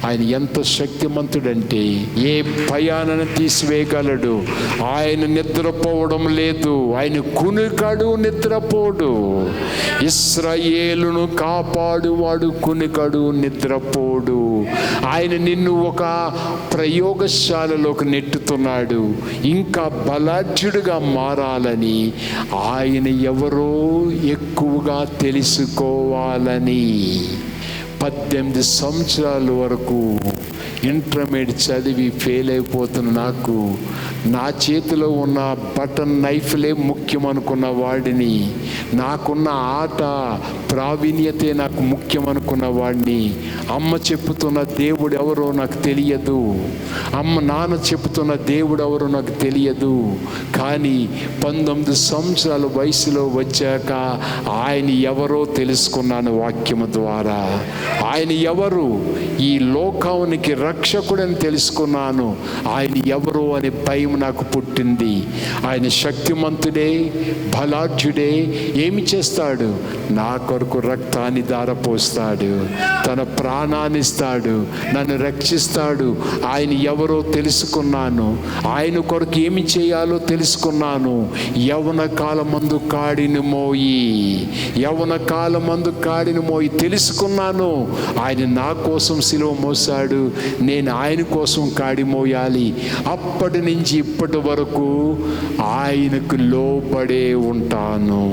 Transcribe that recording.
ఆయన ఎంత శక్తిమంతుడంటే ఏ భయాలను తీసివేయగలడు. ఆయన నిద్రపోవడం లేదు, ఆయన కునికడు నిద్రపోడు. ఇశ్రాయేలును కాపాడువాడు కునికడు నిద్రపోడు. ఆయన నిన్ను ఒక ప్రయోగశాలలోకి నెట్టుతున్నాడు. ఇంకా బలాఢ్యుడిగా మారాలని, ఆయన ఎవరో ఎక్కువగా తెలుసుకోవాలని. 18 సంవత్సరాల వరకు ఇంటర్మీడియట్ చదివి ఫెయిల్ అయిపోతున్న నాకు నా చేతిలో ఉన్న బటన్ నైఫ్లే ముఖ్యం అనుకున్న వాడిని, నాకున్న ఆట ప్రావీణ్యతే నాకు ముఖ్యం అనుకున్న వాడిని, అమ్మ చెప్పుతున్న దేవుడు ఎవరో నాకు తెలియదు, నాన్న చెప్పుతున్న దేవుడు ఎవరో నాకు తెలియదు. కానీ 19 సంవత్సరాల వయసులో వచ్చాక ఆయన ఎవరో తెలుసుకున్నాను వాక్యము ద్వారా. ఆయన ఎవరు, ఈ లోకానికి రక్షకుడని తెలుసుకున్నాను. ఆయన ఎవరు అనే భయం నాకు పుట్టింది. ఆయన శక్తిమంతుడే, బలాఢ్యుడే. ఏమి చేస్తాడు? నా కొరకు రక్తాన్ని ధారపోస్తాడు, తన ప్రాణాన్ని ఇస్తాడు, నన్ను రక్షిస్తాడు. ఆయన ఎవరో తెలుసుకున్నాను. ఆయన కొరకు ఏమి చేయాలో తెలుసుకున్నాను. యవ్వన కాలమందు కాడిని మోయి తెలుసుకున్నాను. ఆయన నా కోసం సిలువ మోసాడు, నేను ఆయన కోసం కాడి మోయాలి. అప్పటి నుంచి ఇప్పటి వరకు ఆయనకు లోబడే ఉంటాను.